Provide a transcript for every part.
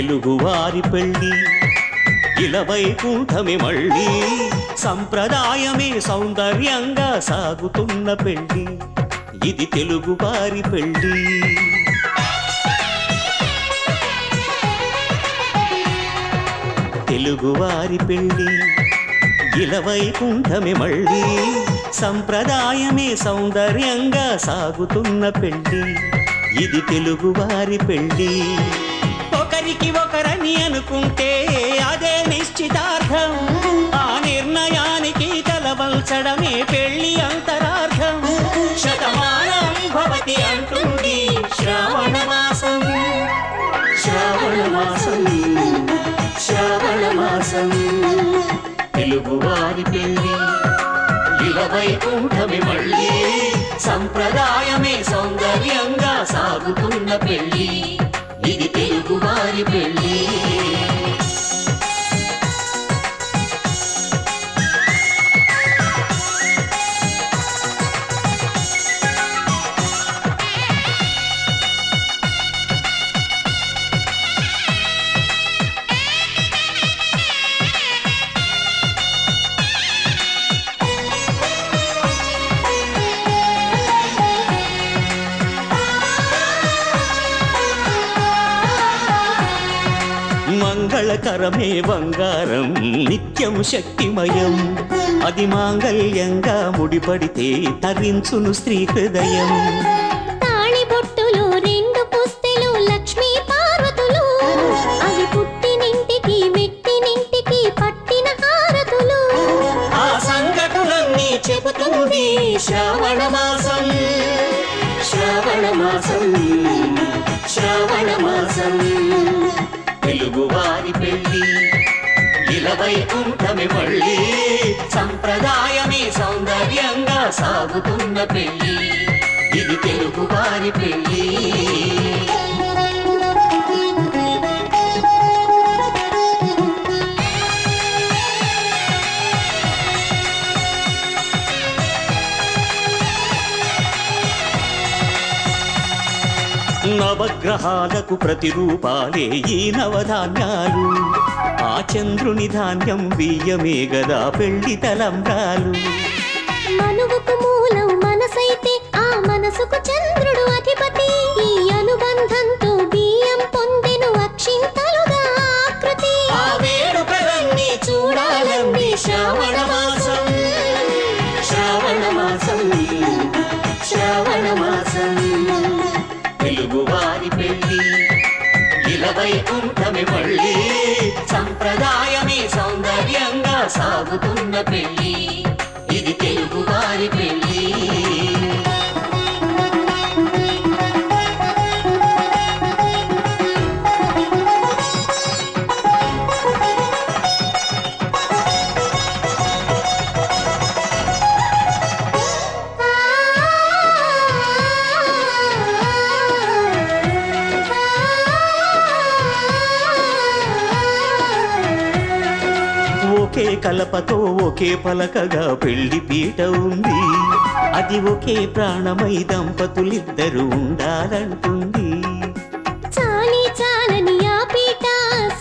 తెలుగువారి పెళ్ళి ఇలవైకుంఠమే మళ్ళీ సంప్రదాయమే సౌందర్యంగా సాగుతున్న పెళ్ళి ఇది తెలుగువారి పెళ్ళి తెలుగువారి పెళ్ళి ఇలవైకుంఠమే మళ్ళీ సంప్రదాయమే సౌందర్యంగా సాగుతున్న పెళ్ళి ఇది తెలుగువారి పెళ్ళి ఒకరికి ఒకరని అనుకుంటే అదే నిశ్చితార్థం ఆ నిర్ణయానికి తలవంచడమే పెళ్లి అంతరార్థం శతమానం భవతి అంటుంది శ్రావణ మాసం శ్రావణ మాసం శ్రావణ మాసం తెలుగువారి పెళ్లి ఇలవైకుంఠమే మళ్ళీ సంప్రదాయమే సౌందర్యంగా సాగుతున్న పెళ్లి ఇది తెలుగువారి పెళ్ళి మంగళకరమే బంగారం నిత్యం శక్తిమయం అది మాంగళ్యంగా ముడిపడితే తరించును స్త్రీ హృదయం తాళిబొట్టులో రెండు పుస్తెలు లక్ష్మీ పార్వతులు అవి పుట్టినింటికి మెట్టినింటికి పట్టిన హారతులు ఆ సంఘటనలన్నీ చెబుతుంది శ్రావణ మాసం శ్రావణ మాసం శ్రావణ మాసం తెలుగువారి పెళ్ళి ఇలవైకుంఠమే మళ్ళీ సంప్రదాయమే సౌందర్యంగా సాగుతున్న పెళ్ళి ఇది తెలుగువారి పెళ్ళి నవగ్రహాలకు ప్రతిరూపాలే ఈ నవధాన్యాలు ఆ చంద్రుని ధాన్యం బియ్యమే గదా పెళ్లి తలంబ్రాలు మనువుకు మూలం మనసైతే ఆ మనసుకు చంద్రుడు అధిపతి ఈ అనుబంధంతో బియ్యం పొందెను అక్షింతలుగా ఆకృతి ఆ వేడుకలన్నీ చూడాలండి శ్రావణ మాసం శ్రావణ మాసం శ్రావణ మాసం తెలుగువారి పెళ్ళి ఇలవైకుంఠమే మళ్ళీ సంప్రదాయమే సౌందర్యంగా సాగుతున్న పెళ్ళి ఇది తెలుగువారి పెళ్ళి ఒకే కలపతో ఒకే పలకగా పెళ్లి పీట ఉంది అది ఒకే ప్రాణమై దంపతులిద్దరూ ఉండాలంటుంది చాలి చాలని ఆ పీట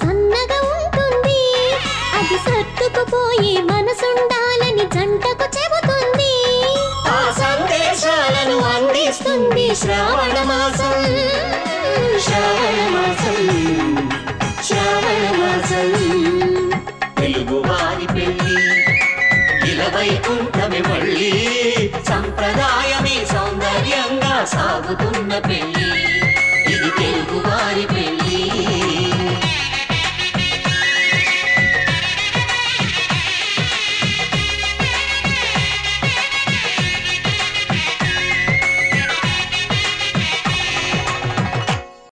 సన్నగా ఉంటుంది అది సర్దుకుపోయే మనసుండాలని జంటకు చెబుతుంది ఆ సందేశాలను అందిస్తుంది శ్రావణ మాసం శ్రావణ మాసం శ్రావణ మాసం తెలుగువారి పెళ్ళి ఇలవైకుంఠమే మళ్ళీ సంప్రదాయమే సౌందర్యంగా సాగుతున్న పెళ్ళి